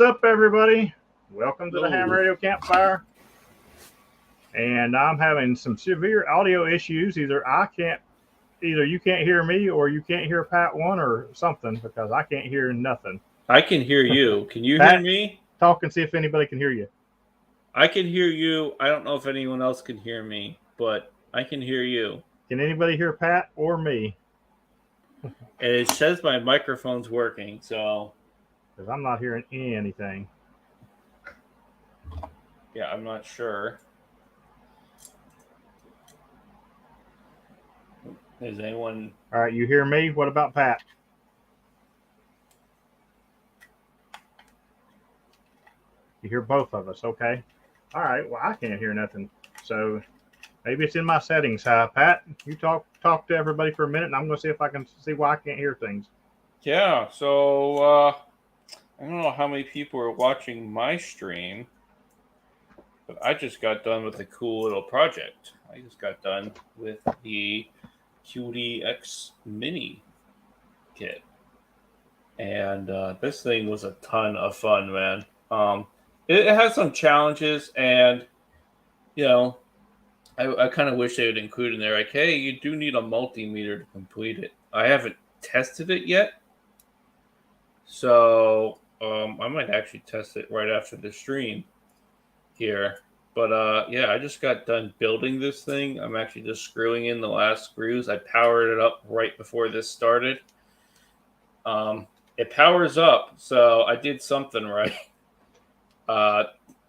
What's up, everybody? Welcome to the Ham Hello. Radio Campfire. And I'm having some severe audio issues. Either you can't hear me or you can't hear Pat one or something because I can't hear nothing. I can hear you. Can you Pat, hear me? talk and see if anybody can hear you. I can hear you. I don't know if anyone else can hear me, but I can hear you. Can anybody hear Pat or me? And it says my microphone's working, so Because I'm not hearing anything. yeah, I'm not sure. Is anyone? All right, you hear me? What about Pat? You hear both of us, okay? All right, well, I can't hear nothing. So maybe it's in my settings. Pat, you talk to everybody for a minute, and I'm going to see if I can see why I can't hear things. Yeah, so I don't know how many people are watching my stream, but I just got done with a cool little project. I just got done with the QDX Mini kit. And this thing was a ton of fun, man. It has some challenges, and you know, I kind of wish they would include in there, like, hey, you do need a multimeter to complete it. I haven't tested it yet, so I might actually test it right after the stream here. But yeah, I just got done building this thing. I'm actually just screwing in the last screws. I powered it up right before this started. It powers up, so I did something right.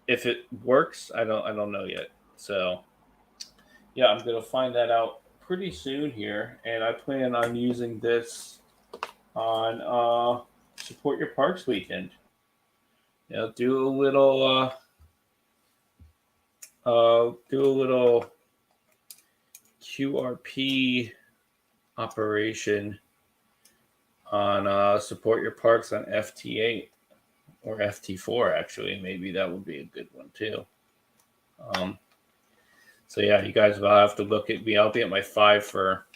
If it works, I don't know yet. So yeah, I'm gonna find that out pretty soon here, and I plan on using this on Support Your Parks weekend. You know, do a little QRP operation on Support Your Parks on FT8 or FT4. Actually, maybe that would be a good one too. So yeah, you guys will have to look at me. I'll be at my 5 for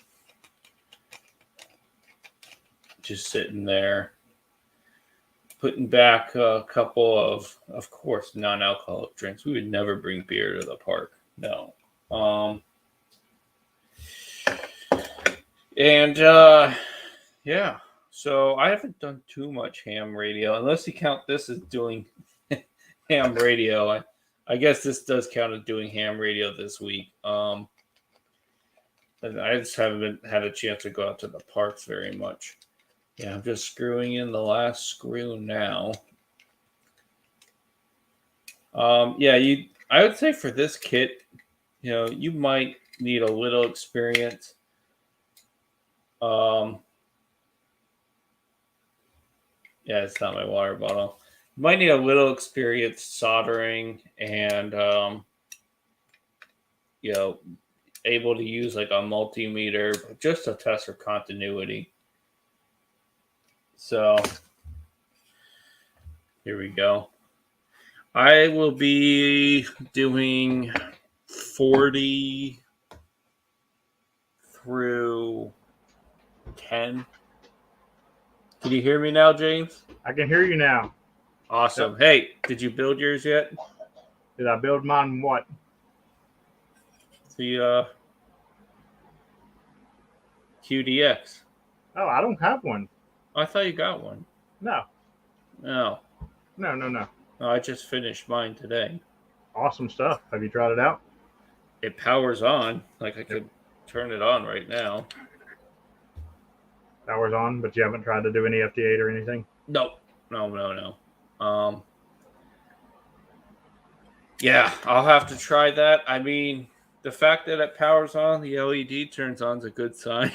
just sitting there, putting back a couple of course, non-alcoholic drinks. We would never bring beer to the park. No. Yeah. So I haven't done too much ham radio, unless you count this as doing ham radio. I guess this does count as doing ham radio this week. And I just haven't had a chance to go out to the parks very much. Yeah, I'm just screwing in the last screw now. I would say for this kit, you might need a little experience. Yeah, it's not my water bottle. You might need a little experience soldering and, able to use like a multimeter just to test for continuity. So here we go. I will be doing 40 through 10. Can you hear me now, James? I can hear you now. Awesome. Yep. Hey, did you build yours yet? Did I build mine what? The QDX. Oh, I don't have one. I thought you got one. No. No. No. Oh, I just finished mine today. Awesome stuff. Have you tried it out? It powers on. Like I could turn it on right now. Power's on, but you haven't tried to do any FT8 or anything? No. Yeah, I'll have to try that. I mean, the fact that it powers on, the LED turns on is a good sign.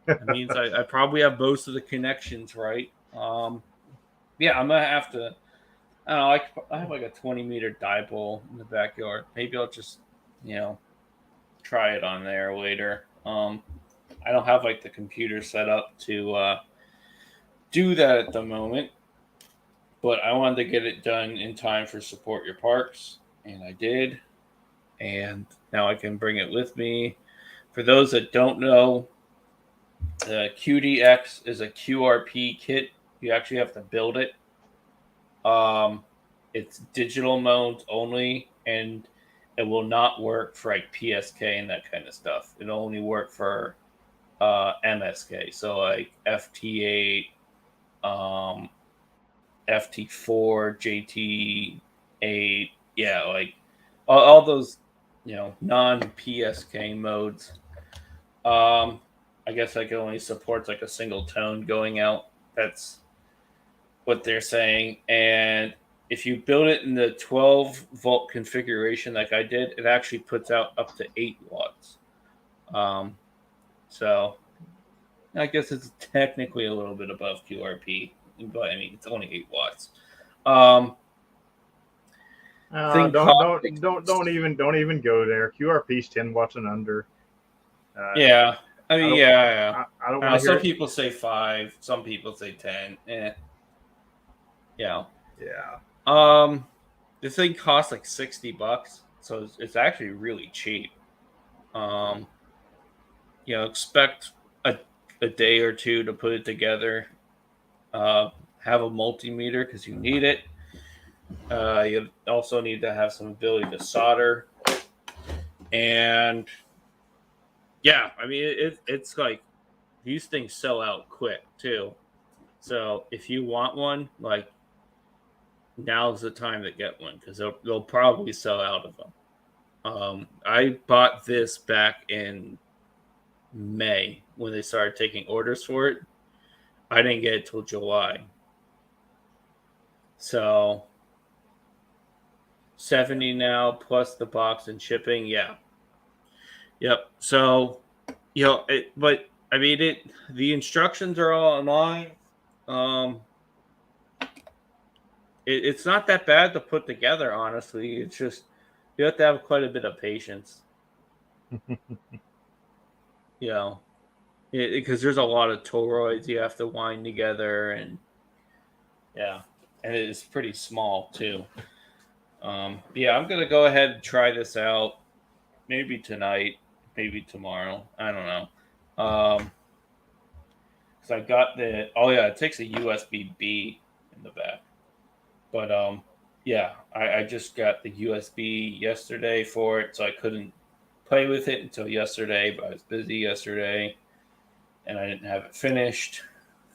It means I probably have most of the connections right. Yeah, I'm going to have to, I don't know, I have like a 20-meter dipole in the backyard. Maybe I'll just, try it on there later. I don't have like the computer set up to do that at the moment, but I wanted to get it done in time for Support Your Parks, and I did, and now I can bring it with me. For those that don't know, the QDX is a QRP kit. You actually have to build it. It's digital modes only, and it will not work for like PSK and that kind of stuff. It'll only work for MSK. So like FT8, um, FT4, JT8, yeah, like all those, non PSK modes. I guess like it only supports like a single tone going out. That's what they're saying. And if you build it in the 12-volt configuration like I did, it actually puts out up to 8 watts. So I guess it's technically a little bit above QRP, but I mean it's only 8 watts. Thing cost, Don't even go there. QRP's 10 watts and under. yeah, I mean, I don't want to hear some it. people say 5, some people say 10. Yeah. The thing costs like $60, so it's actually really cheap. Expect a day or two to put it together. Have a multimeter because you need it. You also need to have some ability to solder. And yeah, I mean, it's like these things sell out quick too. So if you want one, like now's the time to get one because they'll probably sell out of them. I bought this back in May when they started taking orders for it. I didn't get it till July. So 70 now plus the box and shipping. Yeah. Yep. So, but I mean, the instructions are all online. It's not that bad to put together, honestly. It's just, you have to have quite a bit of patience. Because there's a lot of toroids you have to wind together, and yeah, and it is pretty small too. Yeah, I'm gonna go ahead and try this out. Maybe tonight, maybe tomorrow. I don't know. Because I got it takes a USB B in the back. But yeah, I just got the USB yesterday for it, so I couldn't play with it until yesterday. But I was busy yesterday, and I didn't have it finished.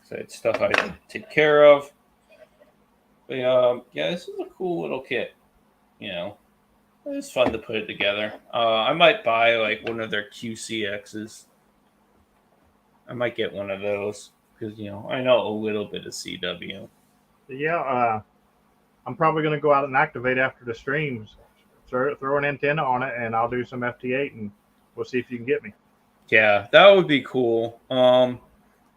So it's stuff I had to take care of. But yeah, this is a cool little kit. It's fun to put it together. I might buy like one of their QCXs. I might get one of those because I know a little bit of CW. Yeah, I'm probably going to go out and activate after the streams. Throw an antenna on it, and I'll do some FT8, and we'll see if you can get me. Yeah, that would be cool. And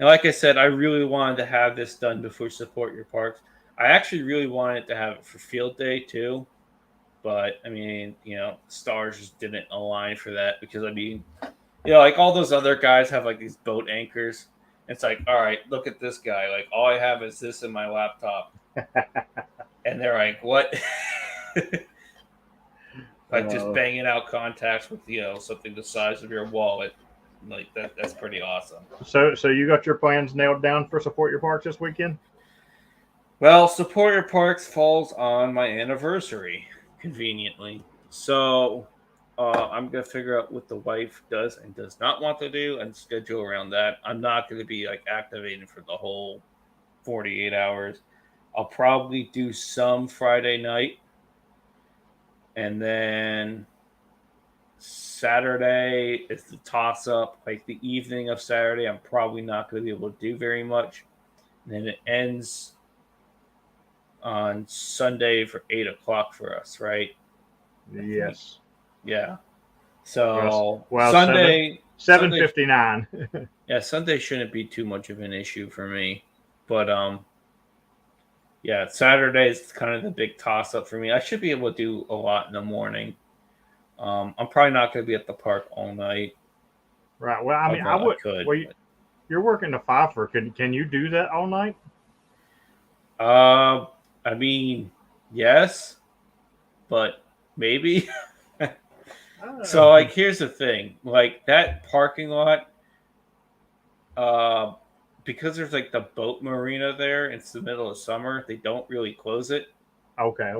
like I said, I really wanted to have this done before Support Your Parks. I actually really wanted to have it for Field Day too, but I mean, stars just didn't align for that because I mean, like all those other guys have like these boat anchors. It's like, all right, look at this guy. Like all I have is this in my laptop, and they're like, what? Like just banging out contacts with something the size of your wallet. Like that's pretty awesome. So you got your plans nailed down for Support Your Parks this weekend? Well, Support Your Parks falls on my anniversary, conveniently. So I'm gonna figure out what the wife does and does not want to do and schedule around that. I'm not gonna be like activating for the whole 48 hours. I'll probably do some Friday night, and then Saturday is the toss up. Like the evening of Saturday, I'm probably not going to be able to do very much. And then it ends on Sunday for 8 o'clock for us, right? Yes. Yeah. So well Sunday 7:59. Yeah, Sunday shouldn't be too much of an issue for me, but yeah, Saturday is kind of the big toss up for me. I should be able to do a lot in the morning. I'm probably not going to be at the park all night. Right. Well, I mean, I would. Well, you're working the Pfeiffer. Can you do that all night? I mean, yes, but maybe. So, like, here's the thing: like that parking lot, because there's like the boat marina there. It's the middle of summer. They don't really close it. Okay.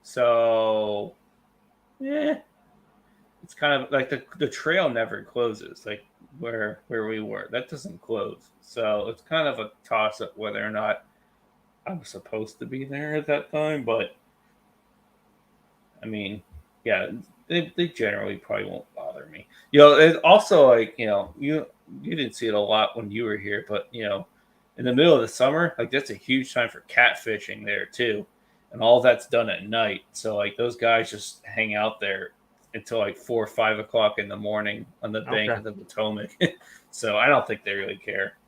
So yeah, it's kind of like the trail never closes. Like where we were, that doesn't close. So it's kind of a toss up whether or not I was supposed to be there at that time. But I mean, yeah, they generally probably won't bother me. It's also like you didn't see it a lot when you were here, but in the middle of the summer, like that's a huge time for catfishing there too, and all that's done at night. So like those guys just hang out there until like 4 or 5 o'clock in the morning on the bank Okay. of the Potomac. So I don't think they really care.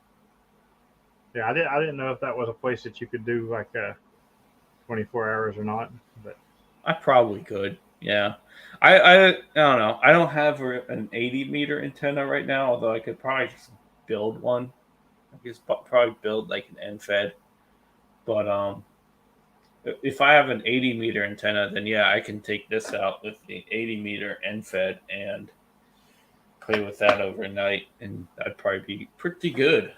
Yeah, I didn't know if that was a place that you could do like 24 hours or not. But I probably could. Yeah. I don't know. I don't have an 80-meter antenna right now, although I could probably just build one. I guess probably build like an end fed. But if I have an 80-meter antenna, then yeah, I can take this out with the 80-meter end fed and play with that overnight, and that'd probably be pretty good.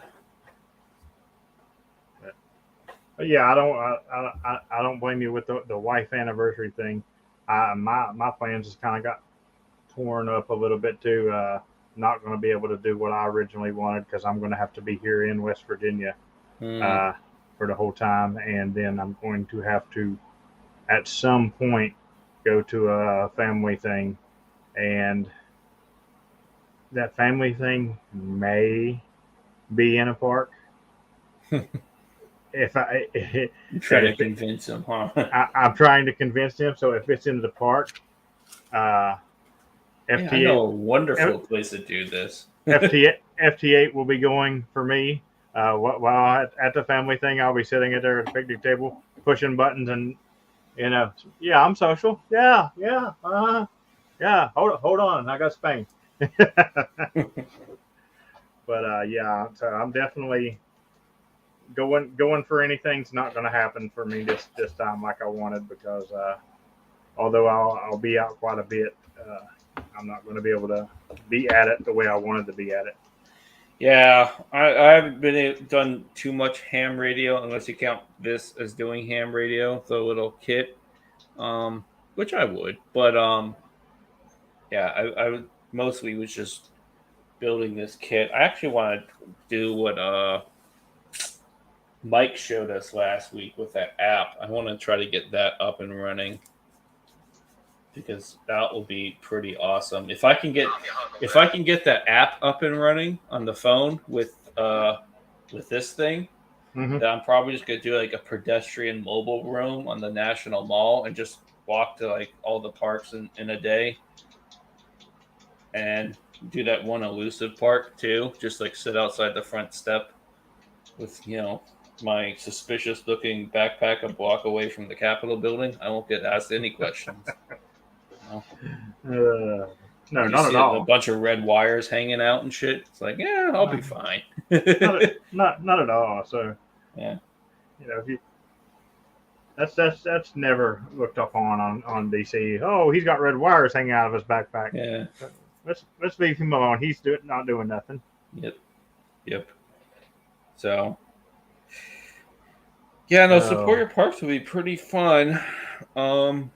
But yeah, I don't blame you with the wife anniversary thing. My plans just kind of got torn up a little bit too. Not going to be able to do what I originally wanted because I'm going to have to be here in West Virginia Mm. uh, for the whole time, and then I'm going to have to at some point go to a family thing, and that family thing may be in a park. If I You try to if convince them, huh? I'm trying to convince him. So if it's in the park, Yeah, I FT8, know a wonderful place to do this. FT8 will be going for me. While at the family thing, I'll be sitting at there at the picnic table, pushing buttons, and yeah, I'm social. Yeah. Hold on, I got spanked. But yeah, so I'm definitely going for anything's not going to happen for me this time like I wanted because although I'll be out quite a bit, I'm not going to be able to be at it the way I wanted to be at it. Yeah, I haven't done too much ham radio unless you count this as doing ham radio, the little kit, which I would. But yeah, I mostly was just building this kit. I actually want to do what Mike showed us last week with that app. I want to try to get that up and running because that will be pretty awesome. If I can get that app up and running on the phone with this thing, Mm-hmm. then I'm probably just gonna do like a pedestrian mobile roam on the National Mall and just walk to like all the parks in a day, and do that one elusive park too. Just like sit outside the front step with my suspicious looking backpack a block away from the Capitol building. I won't get asked any questions. No, You not at see a all. bunch of red wires hanging out and shit. It's like, yeah, I'll be fine. Not at all. So Yeah. if you that's never looked upon on DC. Oh, he's got red wires hanging out of his backpack. Yeah. Let's leave him alone. He's not doing nothing. Yep. So, yeah, no, Oh. Superior Parks will be pretty fun. I'm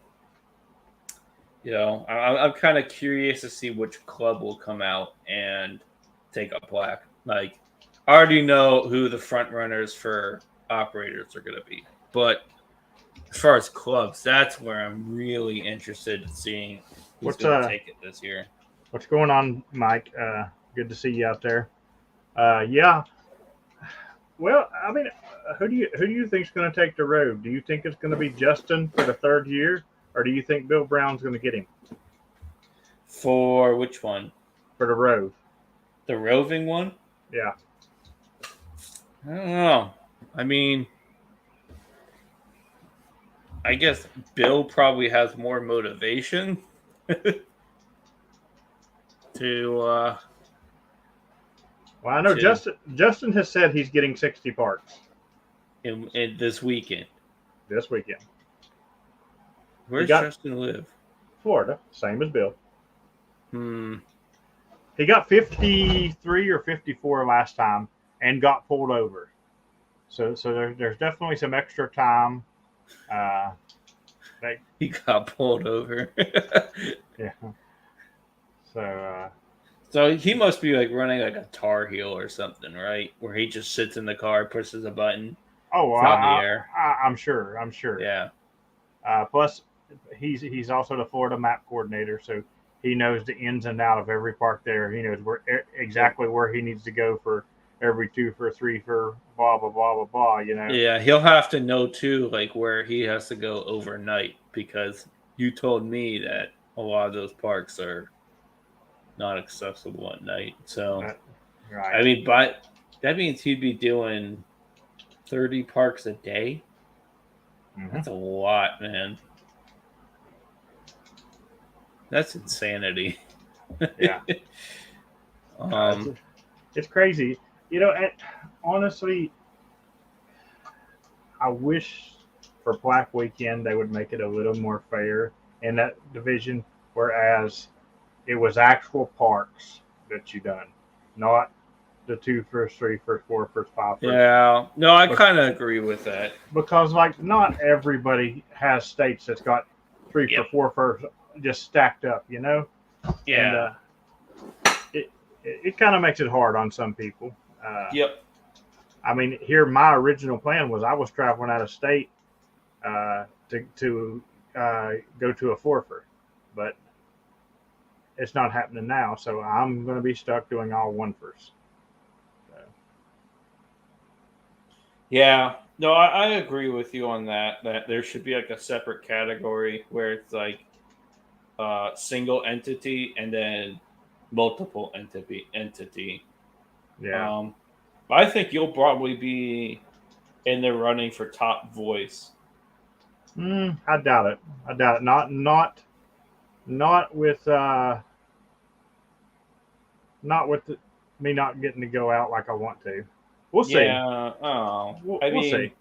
kind of curious to see which club will come out and take a plaque. Like, I already know who the front runners for operators are going to be, but as far as clubs, that's where I'm really interested in seeing who's going to take it this year. What's going on, Mike? Good to see you out there. Yeah. Well, I mean, who do you think's going to take the road? Do you think it's going to be Justin for the third year, or do you think Bill Brown's going to get him For which one? for the road? The roving one? Yeah. I don't know. I mean, I guess Bill probably has more motivation to. Well, I know to Justin has said he's getting 60 parts in this weekend. this weekend. Where's Justin live? Florida, same as Bill. Hmm. He got 53 or 54 last time, and got pulled over. So there's definitely some extra time. Uh, that, He got pulled over. yeah. So So he must be like running like a Tar Heel or something, right? Where he just sits in the car, pushes a button, oh, it's out in the air. I'm sure. I'm sure. Yeah. Plus, he's also the Florida map coordinator, so he knows the ins and out of every park there. He knows exactly where he needs to go for every 2 for 3 for blah blah blah blah blah. Yeah, he'll have to know too, like where he has to go overnight because you told me that a lot of those parks are not accessible at night. So, Right. I mean, but that means he'd be doing 30 parks a day. Mm-hmm. That's a lot, man. That's insanity. Yeah. um, It's crazy. And honestly, I wish for Black Weekend they would make it a little more fair in that division, whereas it was actual parks that you done, not the 2 first, 3 first, 4 first, 5 first. yeah, no, I kind of agree with that. Because like not everybody has states that's got 3 Yep. for 4 first just stacked up, Yeah. And it kind of makes it hard on some people. Yep. I mean, here my original plan was I was traveling out of state to go to a forfer, but it's not happening now. So I'm going to be stuck doing all 1 first. So. Yeah. No, I agree with you on that. That there should be like a separate category where it's like single entity and then multiple entity. Yeah. I think you'll probably be in the running for top voice. I doubt it. I doubt it. Not with me not getting to go out like I want to. We'll see. Yeah. Oh, We'll see.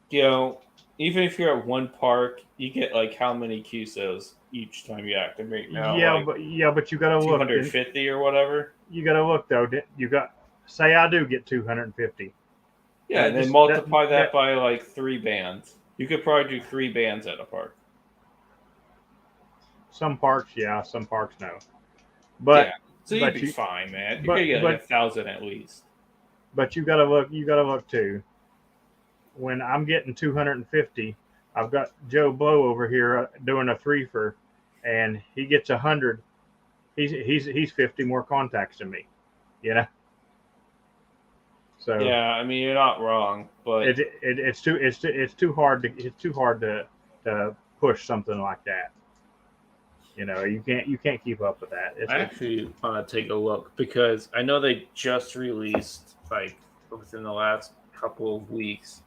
You know, even if you're at one park, you get like how many QSOs each time you activate now? Yeah, Like but you got to look. 250 or whatever. You got to look though. You got say I do get 250. Yeah, and then multiply that by like 3 bands. You could probably do 3 bands at a park. Some parks, yeah. Some parks, no. But yeah, so you'd be fine, man. You're gonna get like 1,000 at least. But you got to look. You got to look too. When I'm getting 250, I've got Joe Blow over here doing a 3 for, and he gets 100. He's 50 more contacts than me. So yeah, I mean you're not wrong, but it's too hard to push something like that. You can't keep up with that. I actually want to take a look because I know they just released like within the last couple of weeks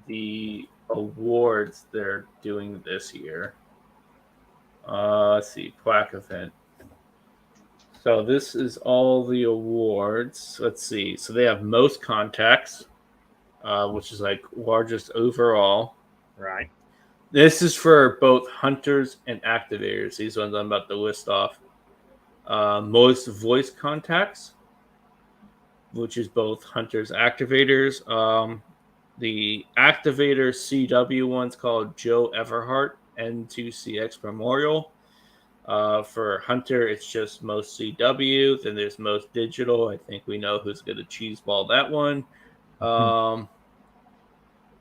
the awards they're doing this year. Let's see, plaque event. So this is all the awards. Let's see. So they have most contacts, which is like largest overall. Right. This is for both hunters and activators. These ones I'm about to list off. Most voice contacts, which is both hunters and activators. The activator CW one's called Joe Everhart N2CX Memorial. For Hunter, it's just most CW. Then there's most digital. I think we know who's going to cheeseball that one.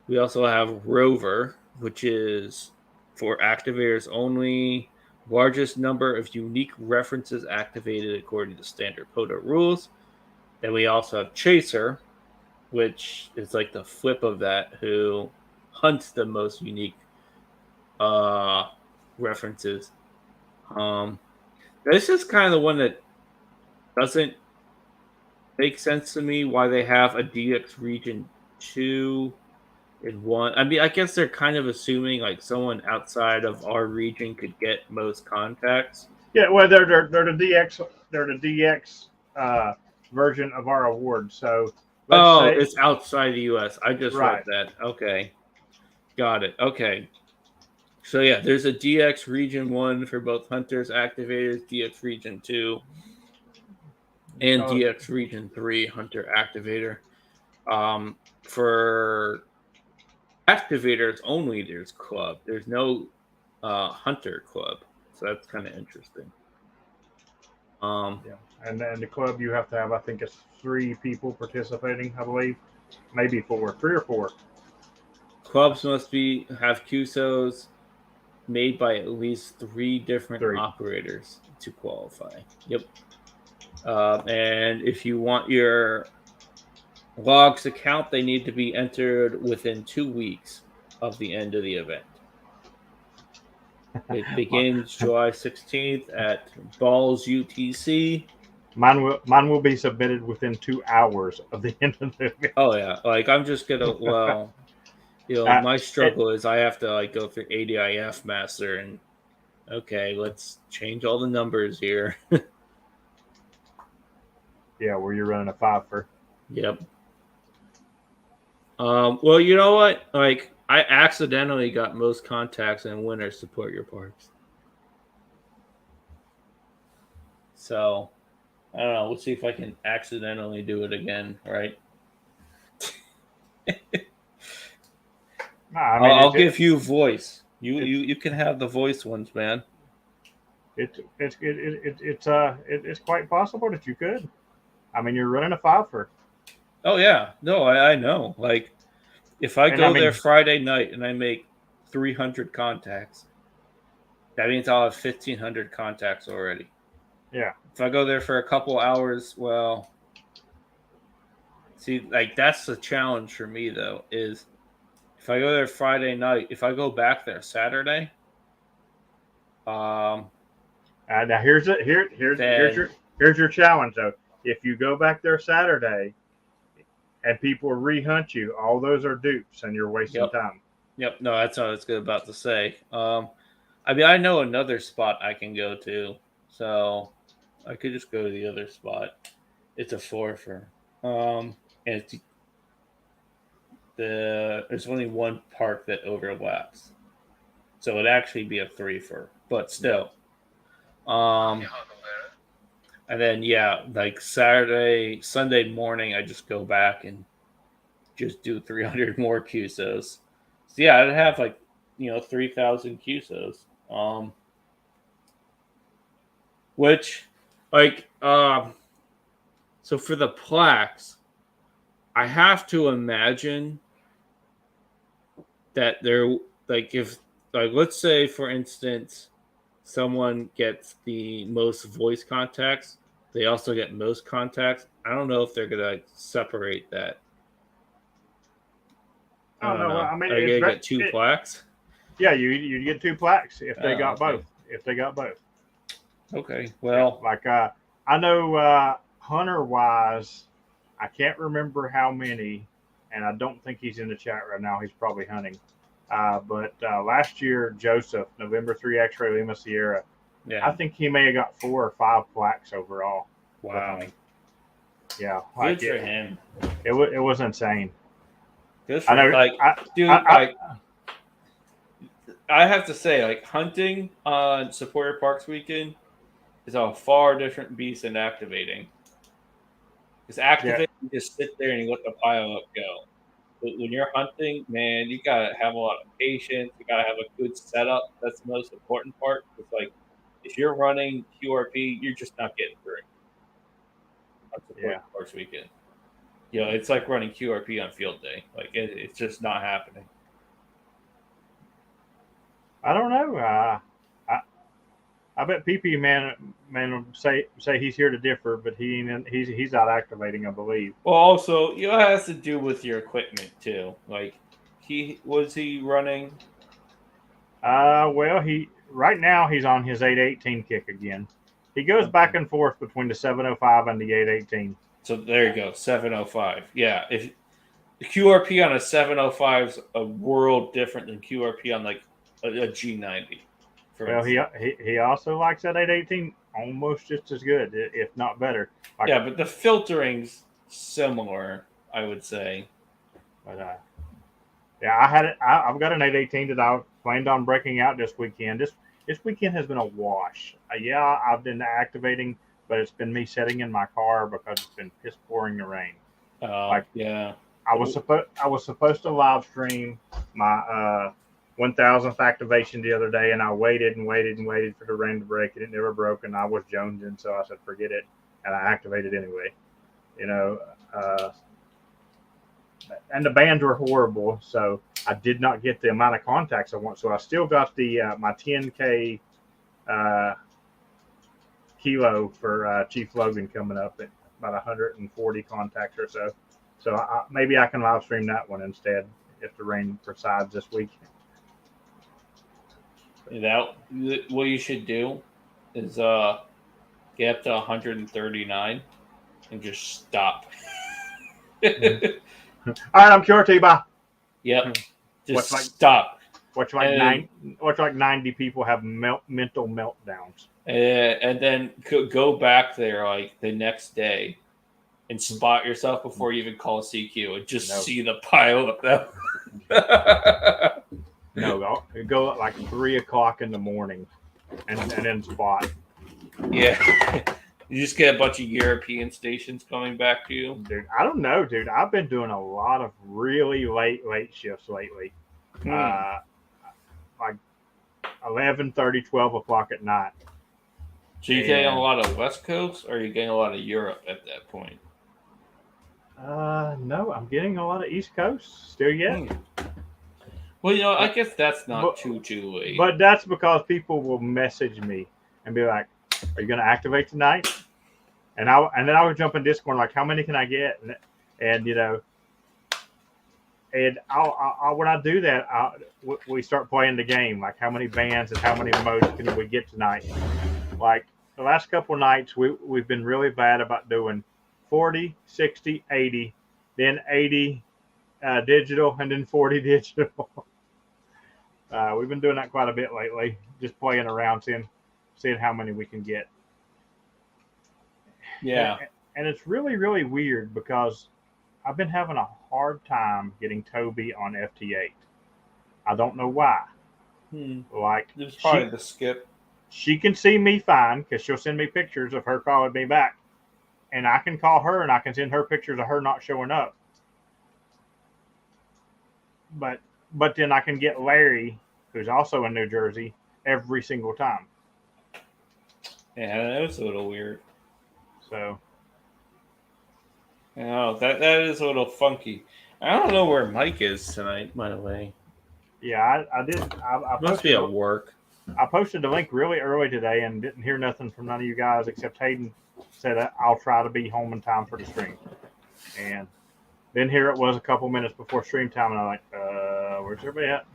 We also have Rover, which is for activators only. Largest number of unique references activated according to standard POTA rules. Then we also have Chaser, which is like the flip of that, who hunts the most unique references. This is kind of the one that doesn't make sense to me why they have a DX Region 2 in one. I mean, I guess they're kind of assuming like someone outside of our region could get most contacts. Yeah, well, they're the DX version of our award. So it's outside the U.S. I just read that. Okay, got it. Okay. So yeah, there's a DX Region 1 for both hunters, activators, DX Region 2. and Oh, DX Region 3 Hunter Activator. For activators only, there's club. There's no hunter club, so that's kind of interesting. yeah. And then the club you have to have, I think it's 3 people participating, I believe. Maybe 4, 3 or 4. Clubs must have QSOs made by at least 3 different 3. operators to qualify. Yep. And if you want your logs to count, they need to be entered within 2 weeks of the end of the event. It begins July 16th at Balls UTC. Mine will be submitted within 2 hours of the end of the event. Oh yeah, like I'm just gonna my struggle is I have to like go through ADIF master and okay, let's change all the numbers here. Yeah, where you're running a 5 for. Yep. Well, you know what? Like I accidentally got most contacts and winners support your parks. So I don't know. We'll see if I can accidentally do it again, right? Nah, I mean, I'll give you voice. You can have the voice ones, man. It's quite possible that you could. I mean, you're running a 5 for. Oh yeah, no, I know. Like if I go there Friday night and I make 300 contacts, that means I'll have 1,500 contacts already. Yeah. If I go there for a couple hours, well, see, like that's the challenge for me though. Is if I go there Friday night, if I go back there Saturday, now here's your challenge though. If you go back there Saturday and people rehunt you, all those are dupes and you're wasting time. Yep. No, that's what I was about to say. I mean, I know another spot I can go to, so I could just go to the other spot. It's a 4-fer. And there's only one park that overlaps, so it'd actually be a 3-fer, but still. And then like Sunday morning, I just go back and just do 300 more QSOs. So yeah, I'd have 3,000 QSOs. Which, so for the plaques, I have to imagine that they're if let's say for instance someone gets the most voice contacts, they also get most contacts. I don't know if they're gonna separate that. I don't know. I mean, are you gonna get 2 plaques? Yeah, you get 2 plaques if they got both. If they got both. Okay. Well, I know hunter wise, I can't remember how many, and I don't think he's in the chat right now. He's probably hunting. But last year, Joseph, November 3 X-Ray Lima Sierra, I think he may have got 4 or 5 plaques overall. Wow. Yeah. Good for him. It was insane. Good for him. I have to say, hunting on Supporter Parks weekend is a far different beast than activating. Because activating, you just sit there and you let the pile up go. But when you're hunting, man, you gotta have a lot of patience. You gotta have a good setup. That's the most important part. It's if you're running QRP, you're just not getting through on Supporter Parks weekend. It's like running QRP on field day. It's just not happening. I don't know. I bet PP man will say he's here to differ, but he's out activating, I believe. Well, also it has to do with your equipment too. He running. Well, right now he's on his 818 kick again. He goes back and forth between the 705 and the 818. So there you go, 705. Yeah, if the QRP on a 705 is a world different than QRP on a G90. Well, he also likes that 818 almost just as good, if not better. But the filtering's similar, I would say. But I had it. I've got an 818 that I planned on breaking out this weekend. This weekend has been a wash. I've been activating but it's been me sitting in my car because it's been piss pouring the rain. Like Yeah. I was supposed to live stream my 1000th activation the other day, and I waited and waited and waited for the rain to break, and it never broke, and I was jonesing, so I said forget it, and I activated anyway. You know, and the bands were horrible, so I did not get the amount of contacts I want. So I still got the my 10K kilo for Chief Logan coming up at about 140 contacts or so. So maybe I can live stream that one instead if the rain presides this week. What you should do is get up to 139 and just stop. Mm-hmm. All right, I'm QRT. Bye. Yep. Just stop. Watch like 90 people have mental meltdowns. And then go back there like the next day and spot yourself before you even call CQ and just see the pile of them. No, I'll go at like 3 o'clock in the morning and then spot. Yeah. You just get a bunch of European stations coming back to you. Dude, I don't know, dude. I've been doing a lot of really late shifts lately. Like 11:30, 12 o'clock at night. So you getting a lot of West Coast, or are you getting a lot of Europe at that point? No, I'm getting a lot of East Coast still yet. Well, I guess that's not too late. But that's because people will message me and be like, "Are you going to activate tonight?" And then I would jump in Discord like, "How many can I get?" And and I'll when I do that, we start playing the game. Like, how many bands and how many modes can we get tonight? Like the last couple of nights, we've been really bad about doing 40, 60, 80, then 80 digital, and then 40 digital. We've been doing that quite a bit lately, just playing around, seeing how many we can get. Yeah. And it's really, really weird because I've been having a hard time getting Toby on FT8. I don't know why. Like, it's probably the skip. She can see me fine because she'll send me pictures of her calling me back. And I can call her and I can send her pictures of her not showing up. But then I can get Larry, who's also in New Jersey, every single time. Yeah, that was a little weird. So. That is a little funky. I don't know where Mike is tonight, by the way. Yeah, I did. I must be at work. I posted the link really early today and didn't hear nothing from none of you guys except Hayden said I'll try to be home in time for the stream. And then here it was a couple minutes before stream time, and I'm like, where's everybody at?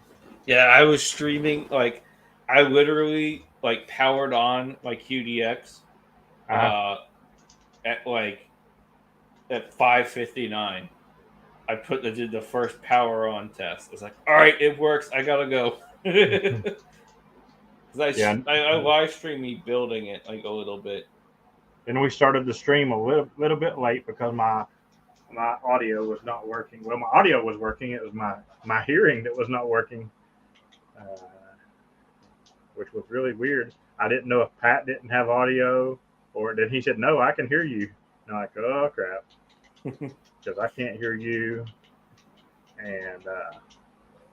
Yeah, I was streaming, like, I literally, like, powered on my QDX at 5:59. I did the first power on test. I was like, all right, it works. I gotta go. I live streamed me building it like a little bit. Then we started the stream a little bit late because my audio was not working. Well, my audio was working. It was my hearing that was not working, which was really weird. I didn't know if Pat didn't have audio, or then he said, "No, I can hear you." And I'm like, "Oh crap," because I can't hear you. And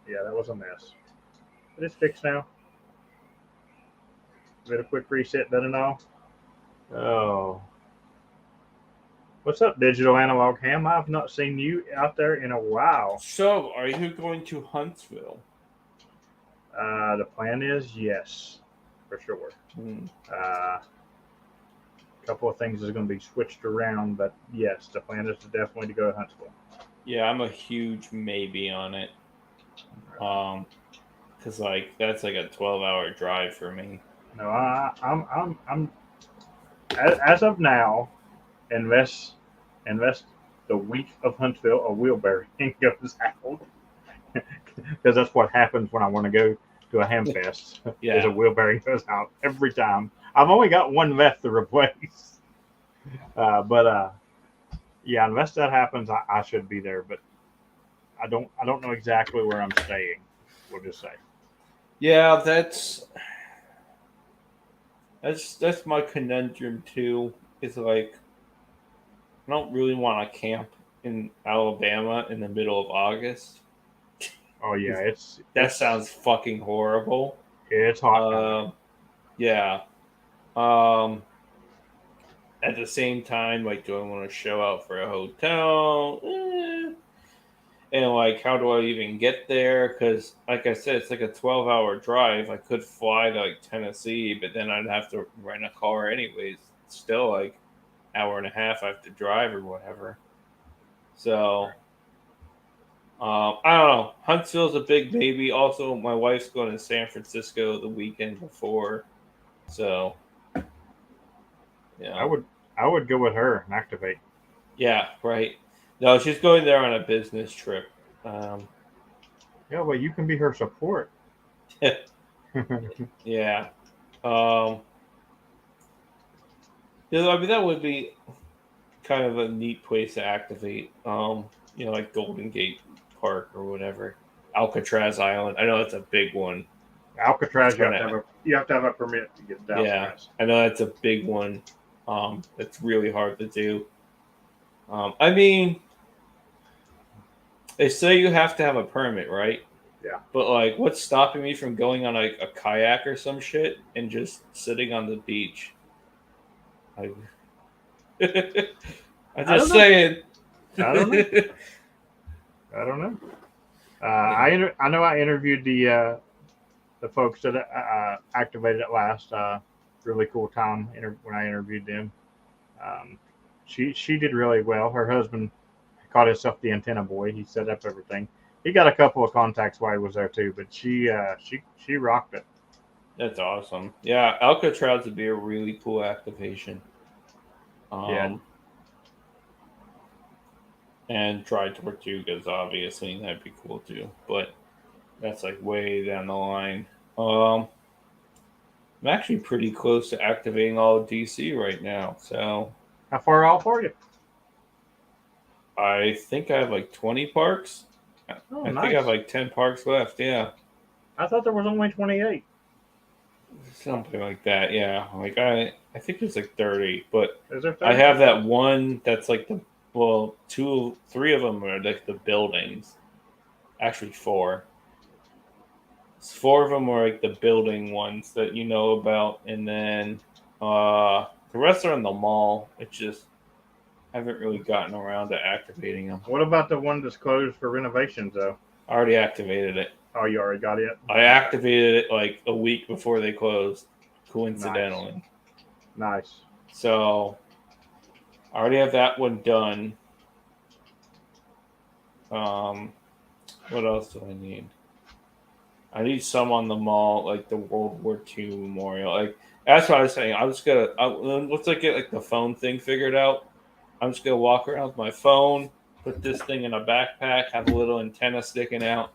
yeah, that was a mess. But it's fixed now. Did a quick reset, done it all. Oh. What's up, Digital Analog Ham? I've not seen you out there in a while. So, are you going to Huntsville? The plan is yes, for sure. A couple of things is going to be switched around, but yes, the plan is definitely to go to Huntsville. Yeah, I'm a huge maybe on it. Because that's like a 12-hour drive for me. No, I'm as of now, unless the week of Huntsville a wheel bearing goes out, because that's what happens when I want to go to a ham fest. Yeah, is a wheel bearing goes out every time. I've only got one left to replace, but yeah, unless that happens, I should be there. But I don't know exactly where I'm staying. We'll just say. Yeah, that's my conundrum too. is like I don't really want to camp in Alabama in the middle of August. Oh yeah, That sounds fucking horrible. it's hot down there. Yeah. Um, at the same time, like, do I want to show out for a hotel? And like, how do I even get there? Because, like I said, it's like a 12-hour drive. I could fly to like Tennessee, but then I'd have to rent a car anyways. It's still like hour and a half I have to drive or whatever. So I don't know. Huntsville's a big baby. Also, my wife's going to San Francisco the weekend before, so I yeah, would go with her and activate. yeah, right. No, she's going there on a business trip. Um, Yeah, well, you can be her support. yeah, um, yeah. I mean, that would be kind of a neat place to activate. Like Golden Gate Park or whatever, Alcatraz Island. I know that's a big one. It's Alcatraz, gonna, you have to have a permit to get to yeah, Alcatraz. I know that's a big one. That's really hard to do. I mean, they say you have to have a permit, right? Yeah. But like, what's stopping me from going on a kayak or some shit and just sitting on the beach? I, I'm I don't just know. saying. I don't know. I don't know. I know I interviewed the folks that activated it last. Really cool time when I interviewed them. Um, she did really well. Her husband called himself the antenna boy. He set up everything. He got a couple of contacts while he was there too, but she rocked it. That's awesome. Yeah, Alcatraz would be a really cool activation. Yeah, Um, and Dry Tortugas, obviously, that'd be cool too. But that's like way down the line. I'm actually pretty close to activating all of DC right now, so how far off are you? I think I have like 20 parks. Oh, I think I have nice. like 10 parks left. Yeah, I thought there was only 28. something like that. Yeah, like I think there's like 30, but Is there I 30? have Okay. that one that's like three of them are like the buildings. Actually, four. Four of them are like the building ones that you know about, and then the rest are in the mall. It's just haven't really gotten around to activating them. What about the one that's closed for renovations though? I already activated it. Oh, you already got it. I Okay. activated it like a week before they closed, Nice. coincidentally. Nice. So I already have that one done. Um, what else do I need? I need some on the mall, like the World War II memorial. Like that's what I was saying. Once I get like the phone thing figured out, I'm just gonna walk around with my phone, put this thing in a backpack, have a little antenna sticking out,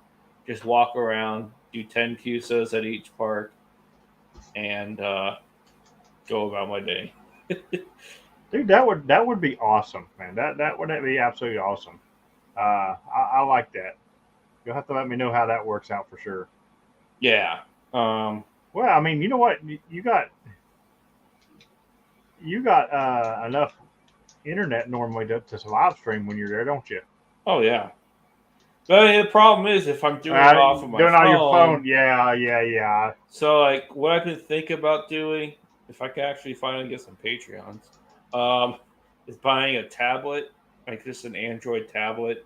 just walk around, do 10 QSOs at each park, and go about my day. Dude, that would be awesome, man. That would be absolutely awesome. I like that. You'll have to let me know how that works out for sure. Yeah. Well, I mean, you know what? You got enough internet normally to live stream when you're there, don't you? Oh yeah. But the problem is if I'm doing it off of my Doing all your phone. phone, yeah. So like what I've been thinking about doing, if I can actually finally get some Patreons, is buying a tablet, like just an Android tablet,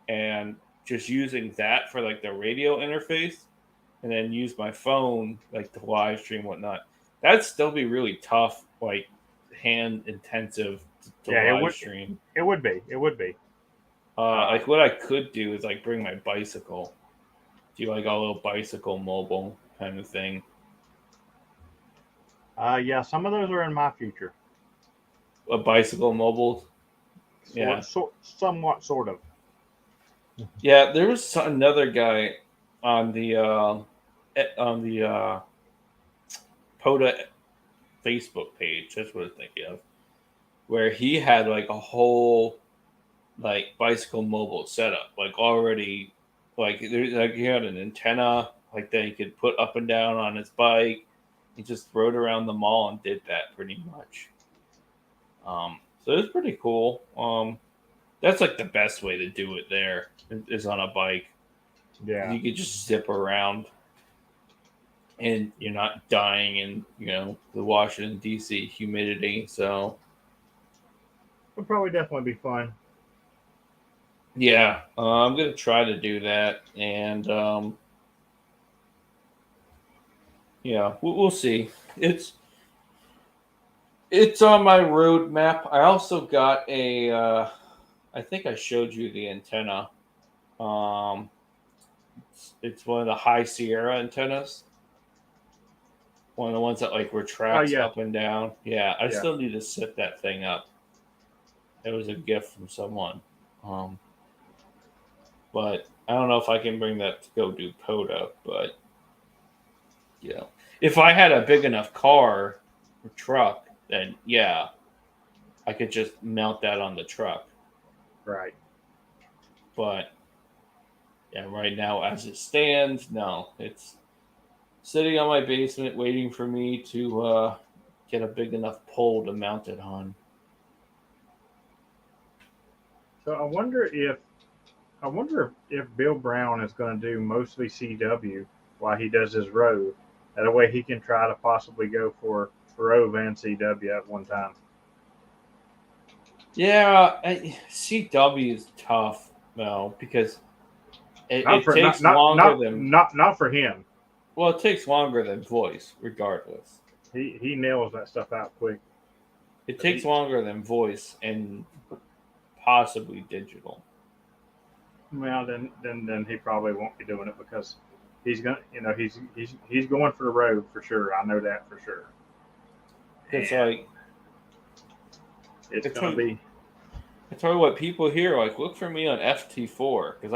and just using that for like the radio interface, and then use my phone like to live stream whatnot. That'd still be really tough, like hand intensive to Yeah, live stream. it would be, it would be. Like what I could do is like bring my bicycle, do like a little bicycle mobile kind of thing. Yeah, some of those are in my future. A bicycle mobile, yeah, Somewhat, sort of. yeah. There was another guy on the POTA Facebook page. That's what I'm thinking of, where he had like a whole like bicycle mobile setup, like already, like there's like he had an antenna like that he could put up and down on his bike. He just rode around the mall and did that pretty much. So it's pretty cool. That's like the best way to do it. There is on a bike. Yeah. You could just zip around, and you're not dying in the Washington D.C. humidity. So It'll probably definitely be fun. yeah, I'm gonna try to do that, and yeah, we'll see. It's on my roadmap. I also got a. I think I showed you the antenna. Um, it's one of the high Sierra antennas. One of the ones that like Oh retracts yeah, up and down. Yeah, I yeah. still need to set that thing up. It was a gift from someone. Um, but I don't know if I can bring that to go do POTA. But if I had a big enough car or truck, then yeah, I could just mount that on the truck. Right. But yeah, right now as it stands, no, it's sitting on my basement waiting for me to get a big enough pole to mount it on. So I wonder if Bill Brown is going to do mostly CW while he does his road. That way he can try to possibly go for Rove and CW at one time. Yeah, CW is tough though because Not it for not takes not longer not than not not for him. it takes longer than voice, regardless. He nails that stuff out quick. It But takes he longer than voice and possibly digital. well then he probably won't be doing it because he's gonna he's going for the road for sure. I know that for sure. It's And like it's it's gonna be I tell you what, people here like look for me on FT4 because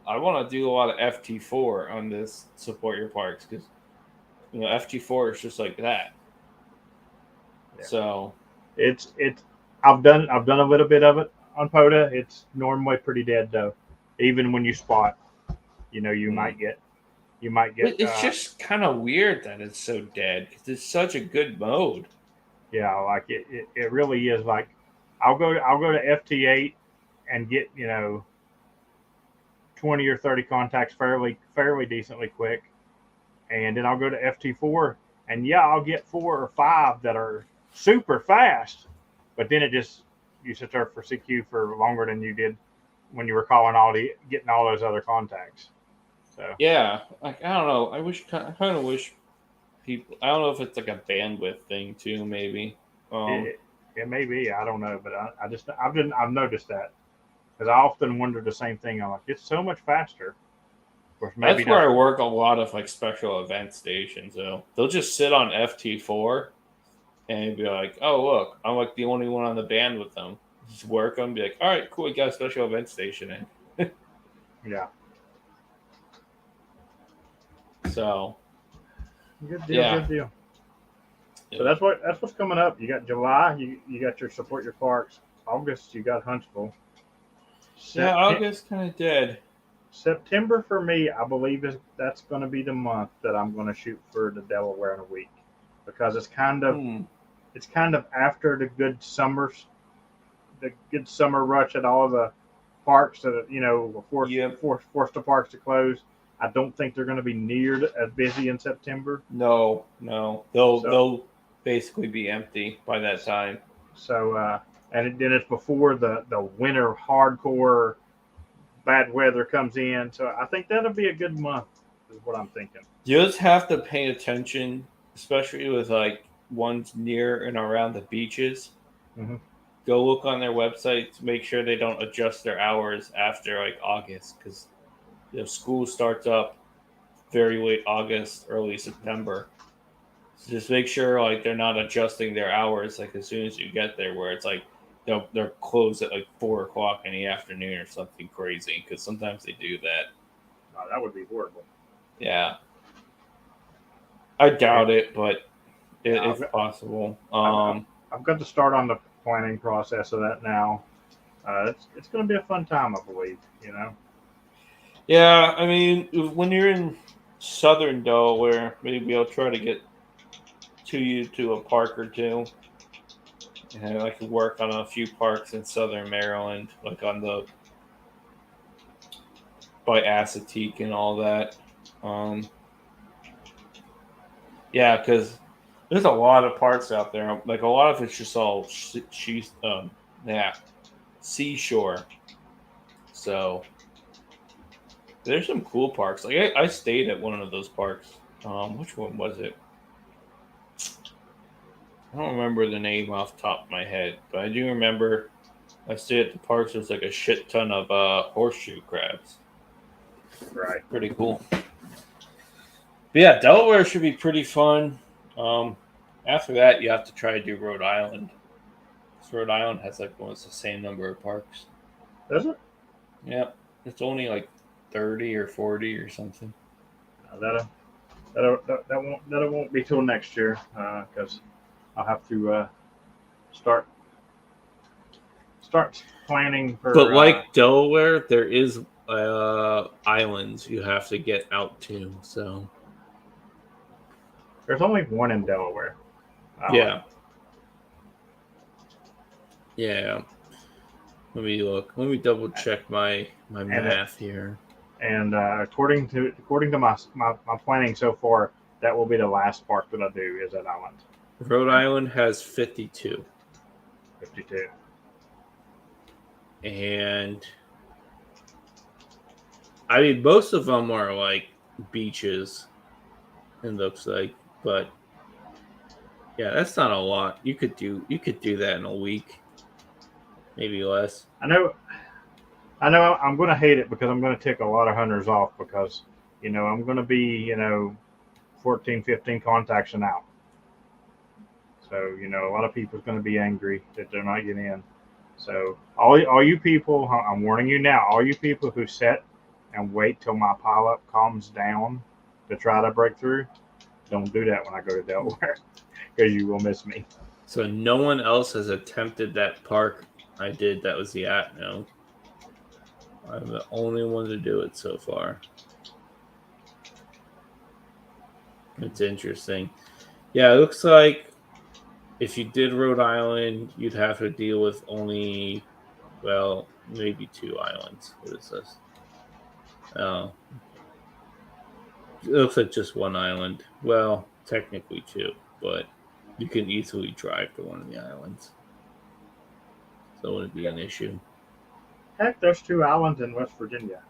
I want to do a lot of FT4 on this support your parks because FT4 is just like that. yeah. So It's I've done a little bit of it on POTA. It's normally pretty dead though. Even when you spot, you hmm. might get It's just kind of weird that it's so dead because it's such a good mode. yeah, like it really is like I'll go to FT8 and get 20 or 30 contacts fairly decently quick, and then I'll go to FT4 and yeah, I'll get 4 or 5 that are super fast, but then it just you sit there for CQ for longer than you did when you were getting all those other contacts. So Yeah, like I don't know. I kind of wish people. I don't know if it's like a bandwidth thing too. Maybe. Um, it it may be, I don't know, but I've noticed that because I often wonder the same thing. I'm like, it's so much faster. Of course, maybe that's where that's I work a lot of like special event stations. Though they'll just sit on FT4 and be like, "Oh look, I'm like the only one on the band with them." Just work them. Be like, "All right, cool. We got a special event station in." yeah, So good deal, yeah. good deal. So Yeah. that's what's coming up. You got July, you got your support your parks. August, you got Huntsville. Yeah, September August kind of dead. September for me, I believe that's going to be the month that I'm going to shoot for the Delaware in a week because Hmm. it's kind of after the good summer rush at all the parks that were Yep. forced the parks to close. I don't think they're going to be near as busy in September. No, no. So They'll basically be empty by that time. so then it's before the winter hardcore bad weather comes in. So I think that'll be a good month. Is what I'm thinking. You just have to pay attention, especially with like ones near and around the beaches. Hmm. Go look on their website to make sure they don't adjust their hours after like August because school starts up very late August, early September. So just make sure like they're not adjusting their hours like as soon as you get there, where it's like they're closed at like 4 o'clock in the afternoon or something crazy. Because sometimes they do that. Oh, that would be horrible. Yeah, I Yeah, doubt it, but yeah. it's possible. I've got to start on the planning process of that now. It's going to be a fun time, I believe. Yeah, I mean, when you're in southern Delaware, maybe I'll try to get to you to a park or two. And I could work on a few parks in Southern Maryland, like on the by Assateague and all that. Um, yeah, because there's a lot of parks out there. Like a lot of it's just all yeah, seashore. So there's some cool parks. Like I stayed at one of those parks. Which one was it? I don't remember the name off the top of my head, but I do remember I stayed at the parks. There's like a shit ton of horseshoe crabs. Right. Pretty cool. But yeah, Delaware should be pretty fun. Um, After that, you have to try to do Rhode Island. 'Cause Rhode Island has like almost the same number of parks. Does it? Yeah, it's only like 30 or 40 or something. That won't be till next year because I'll have to start planning for. But like Delaware, there is islands you have to get out to. So There's only one in Delaware. yeah, yeah. Let me look. Let me double check my math here. And according to my planning so far, that will be the last park that I do is that island. Rhode Island has 52. 52. And I mean, most of them are like beaches, it looks like, but yeah, that's not a lot. You could do that in a week, maybe less. I know I'm going to hate it because I'm going to take a lot of hunters off because, I'm going to be, 14, 15 contacts and out. So, a lot of people's going to be angry that they're not getting in. So all you people, I'm warning you now, all you people who sit and wait till my pileup calms down to try to break through, don't do that when I go to Delaware because you will miss me. So no one else has attempted that park I did. That was the no. I'm the only one to do it so far. It's interesting. Yeah, it looks like if you did Rhode Island, you'd have to deal with only, well, maybe 2 islands. What is this? Oh. It looks like just 1 island. Well, technically 2, but you can easily drive to one of the islands. So it wouldn't be an issue. Heck, there's 2 islands in West Virginia.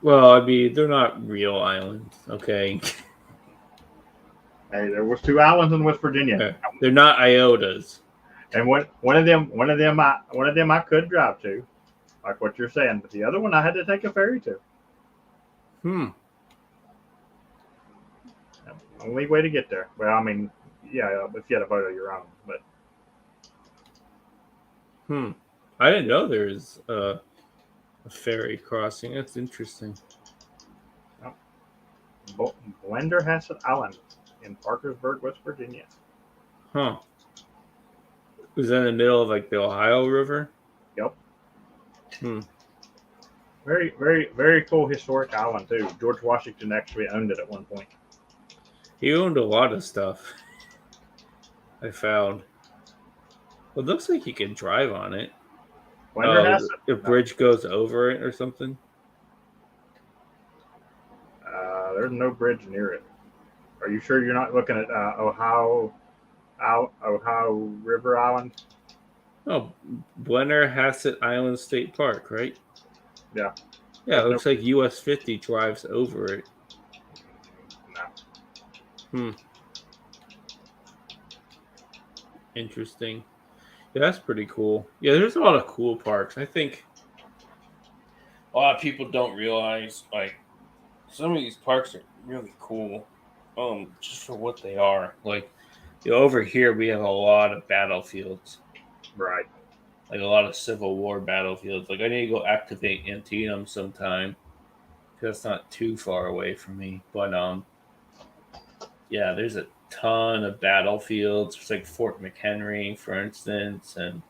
Well, I mean, they're not real islands, okay? Hey, there was 2 islands in West Virginia. They're not iotas. And one of them I could drive to, like what you're saying, but the other one I had to take a ferry to. Only way to get there. Well, I mean, yeah, if you had a boat of your own, but. I didn't know there's a ferry crossing. That's interesting. Blenderhassett Island in Parkersburg, West Virginia. Huh. Was that in the middle of like the Ohio River? Yep. Very, very, very cool historic island too. George Washington actually owned it at one point. He owned a lot of stuff. I found. Well, it looks like you can drive on it. The bridge goes over it or something. There's no bridge near it. Are you sure you're not looking at Ohio River Island? Oh, Blennerhassett Island State Park, right? Yeah. Yeah, it looks like US 50 drives over it. No. Interesting. Yeah, that's pretty cool. Yeah, there's a lot of cool parks. I think a lot of people don't realize, like, some of these parks are really cool, just for what they are. Like, over here we have a lot of battlefields. Right. Like a lot of Civil War battlefields. Like I need to go activate Antietam sometime. That's not too far away from me. But yeah, there's a ton of battlefields. There's like Fort McHenry, for instance, and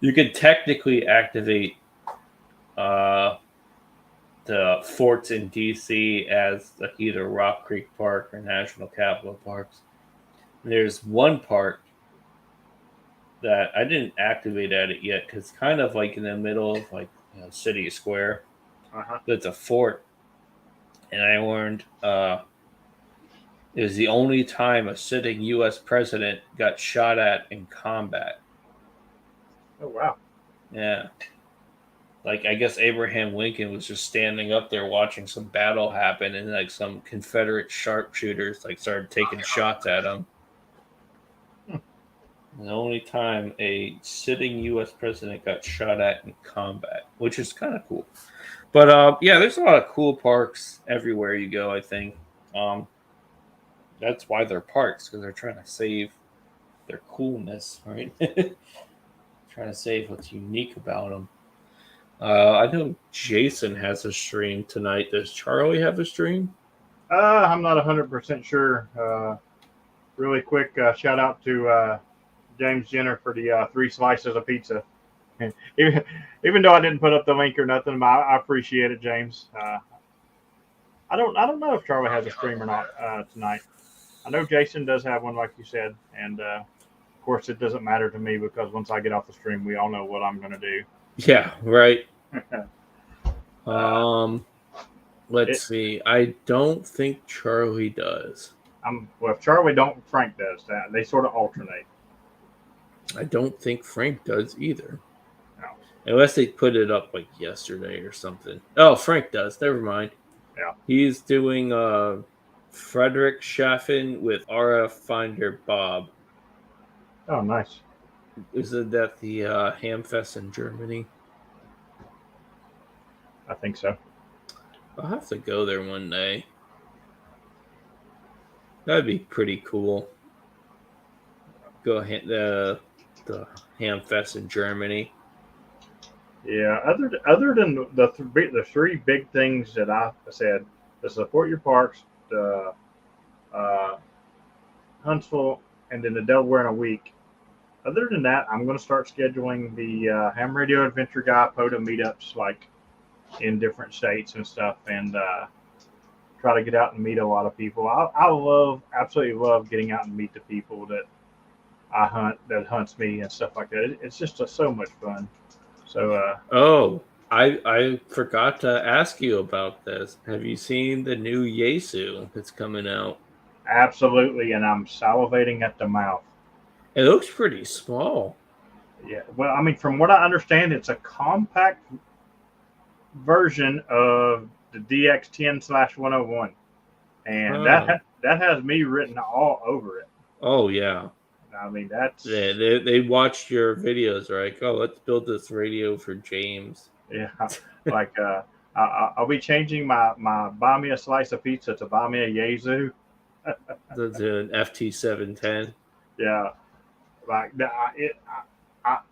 you could technically activate the forts in DC as like either Rock Creek Park or National Capital Parks. There's one park that I didn't activate at it yet because kind of like in the middle of like City Square. Uh-huh. It's a fort, and I learned it was the only time a sitting U.S. president got shot at in combat. Oh, wow. Yeah, like I guess Abraham Lincoln was just standing up there watching some battle happen, and like some Confederate sharpshooters like started taking shots at him. Hmm. The only time a sitting U.S. president got shot at in combat, which is kind of cool. But yeah, there's a lot of cool parks everywhere you go. I think um, that's why they're parks because they're trying to save their coolness, right? Trying to save what's unique about them. I know Jason has a stream tonight. Does Charlie have a stream? I'm not 100% sure. Really quick shout out to James Jenner for the 3 slices of pizza. Even though I didn't put up the link or nothing, I appreciate it, James. I don't know if Charlie has a stream or not tonight. I know Jason does have one, like you said, and of course it doesn't matter to me because once I get off the stream, we all know what I'm going to do. Yeah, right. uh, Let's see. I don't think Charlie does. Well, if Charlie don't, Frank does that. They sort of alternate. I don't think Frank does either. No. Unless they put it up like yesterday or something. Oh, Frank does. Never mind. Yeah. He's doing Frederick Schaffen with RF Finder Bob. Oh, nice. Isn't that the Hamfest in Germany? I think so. I'll have to go there one day. That'd be pretty cool. Go the Hamfest in Germany. Yeah. Other than the three big things that I said, to support your parks, the Huntsville, and then the Delaware in a week. Other than that, I'm going to start scheduling the Ham Radio Adventure Guy POTA meetups like in different states and stuff, and try to get out and meet a lot of people. I absolutely love getting out and meet the people that I hunt, that hunts me and stuff like that. It's just so much fun. So I forgot to ask you about this. Have you seen the new Yaesu that's coming out? absolutely, and I'm salivating at the mouth. It looks pretty small. Yeah, well, I mean, from what I understand, it's a compact version of the DX10/101, and that has me written all over it. Oh yeah. I mean, that's they watched your videos, right? Oh, let's build this radio for James. Yeah, like I'll be changing my buy me a slice of pizza to buy me a Yaesu. That's an FT710. Yeah, like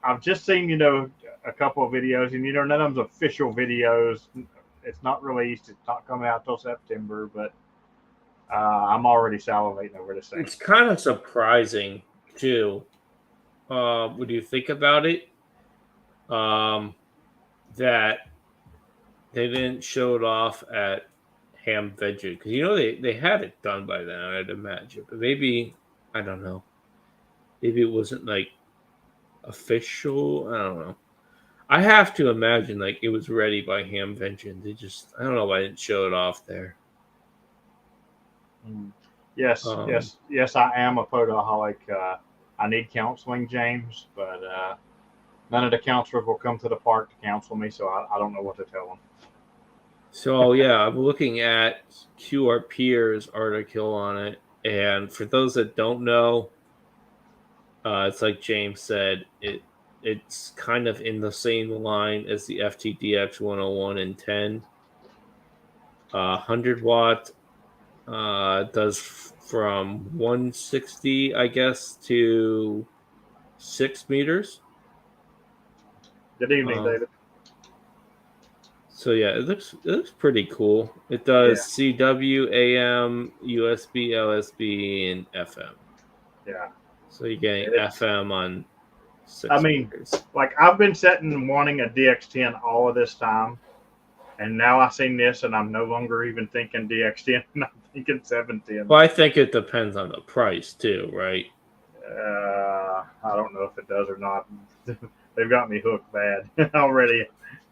I've just seen a couple of videos, and none of them's official videos. It's not released. It's not coming out till September, but I'm already salivating over this thing. It's kind of surprising too. When you think about it, that they didn't show it off at Ham Venture because they had it done by then, I'd imagine, but maybe I don't know. Maybe it wasn't like official. I don't know. I have to imagine like it was ready by Ham Venture. They just I don't know why I didn't show it off there. Yes, yes. I am a photoholic. I need counseling, James, but none of the counselors will come to the park to counsel me, so I don't know what to tell them. So yeah, I'm looking at QR Peer's article on it, and for those that don't know, it's like James said, it's kind of in the same line as the FTDX 101 and 10. 100 watt does from 160, I guess, to 6 meters. Good evening, David. So yeah, it looks pretty cool. It does CW, AM, USB, LSB, and FM. Yeah. So you're getting FM on 6 I mean, meters. Like I've been wanting a DX10 all of this time, And now I seen this, and I'm no longer even thinking DX10. I'm thinking 710. Well, I think it depends on the price too, right? I don't know if it does or not. They've got me hooked bad already.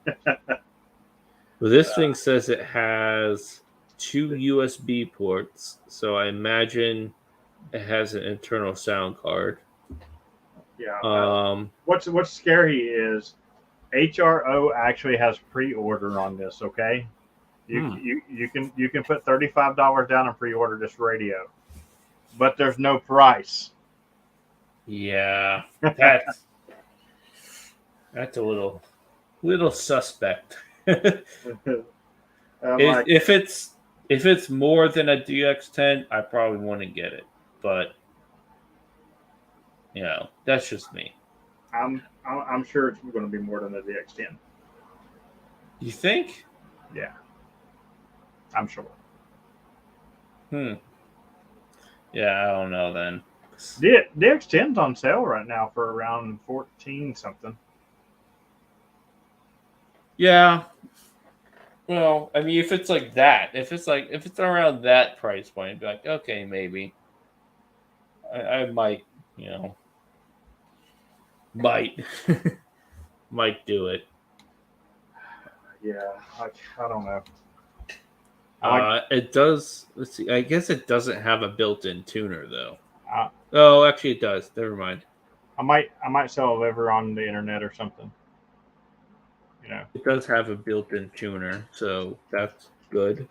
Well, this thing says it has 2 USB ports, so I imagine it has an internal sound card. Yeah. Um, What's scary is HRO actually has pre-order on this. Okay, you can put $35 down and pre-order this radio, but there's no price. yeah, that's a little suspect. I'm like, if it's more than a DX10, I probably wouldn't get it, but that's just me. I'm sure it's going to be more than the DX10. You think? Yeah, I'm sure. Yeah, I don't know then. DX10's on sale right now for around 14 something. Yeah. Well, I mean, if it's like that, if it's around that price point, I'd be like, okay, maybe. I might, might do it. Yeah, I don't know. It does. Let's see. I guess it doesn't have a built-in tuner though. Uh, Oh, actually, it does. Never mind. I might sell a liver on the internet or something. It does have a built-in tuner, so that's good.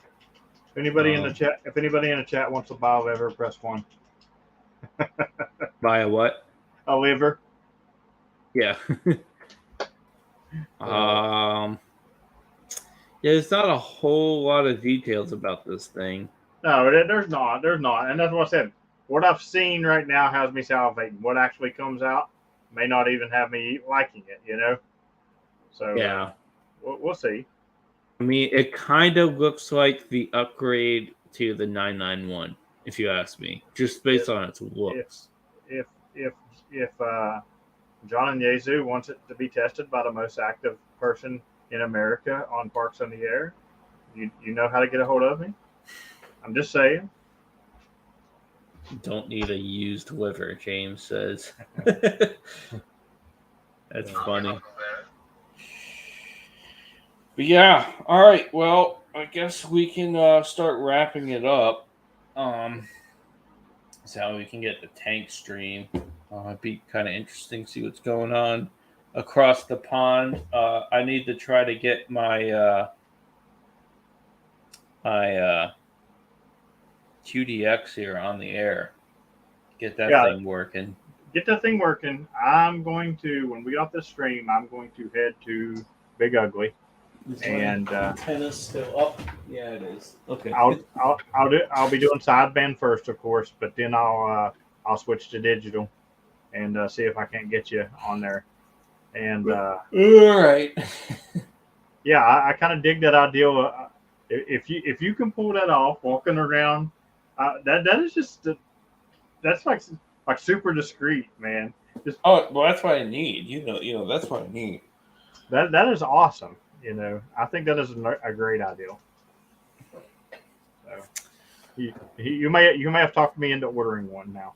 If anybody in the chat wants to buy a liver, press 1. Buy a what? A liver. Yeah. Yeah, there's not a whole lot of details about this thing. No, there's not, and that's what I said. What I've seen right now has me salivating. What actually comes out may not even have me liking it. So yeah, we'll see. I mean, it kind of looks like the upgrade to the 991, if you ask me, just based on its looks. If John and Jesus wants it to be tested by the most active person in America on Parks on the Air, you know how to get a hold of me. I'm just saying. Don't need a used liver, James says. That's funny. But yeah, all right. Well, I guess we can start wrapping it up. So we can get the tank stream. It'd be kind of interesting to see what's going on across the pond. I need to try to get my QDX here on the air. Get that thing working. Get that thing working. I'm going to, when we get off this stream, I'm going to head to Big Ugly. And antenna's still up. Yeah, it is. Okay. I'll be doing sideband first, of course, but then I'll switch to digital and see if I can't get you on there. And all right. Yeah, I kind of dig that idea. If you can pull that off, walking around, that is just that's like super discreet, man. Well, that's what I need. That's what I need. That is awesome. I think that is a great idea. So, you may have talked me into ordering one now.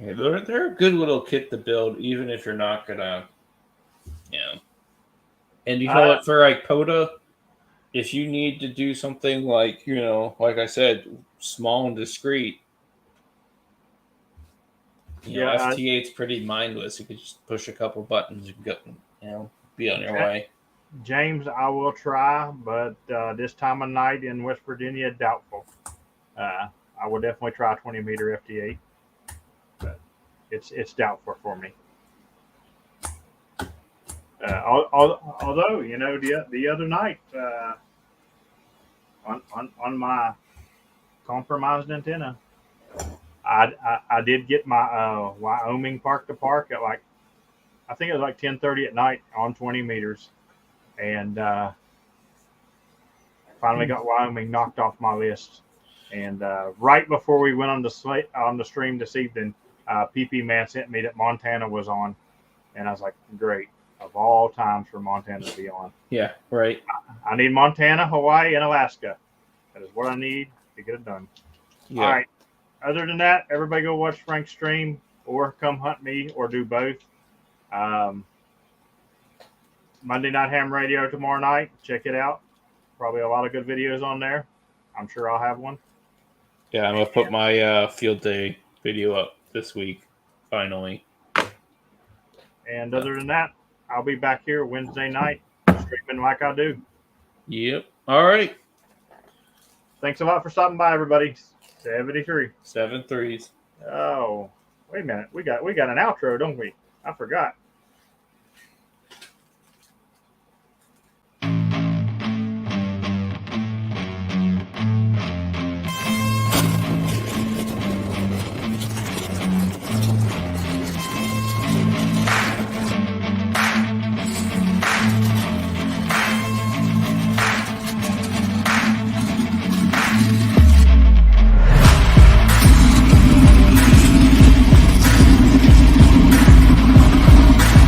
Yeah, they're a good little kit to build, even if you're not gonna, And you know what? For like POTA, if you need to do something like like I said, small and discreet, FT8's pretty mindless. You could just push a couple buttons and go, be on your way. James, I will try, but this time of night in West Virginia, doubtful. I will definitely try 20 meter FT8, but it's doubtful for me. Although the other night on my compromised antenna, I did get my Wyoming park to park at I think it was 10:30 at night on 20 meters, and finally got Wyoming knocked off my list. And right before we went on the stream this evening, PP Man sent me that Montana was on, and I was like, great. of all times for Montana to be on. Yeah, right. I need Montana, Hawaii, and Alaska. That is what I need to get it done. Yeah. All right. Other than that, everybody go watch Frank's stream or come hunt me or do both. Monday Night Ham Radio tomorrow night. Check it out. Probably a lot of good videos on there. I'm sure I'll have one. Yeah, I'm going to put my field day video up this week, finally. And other than that, I'll be back here Wednesday night streaming like I do. Yep. All right. Thanks a lot for stopping by, everybody. 73. 7 threes. Oh, wait a minute. We got an outro, don't we? I forgot.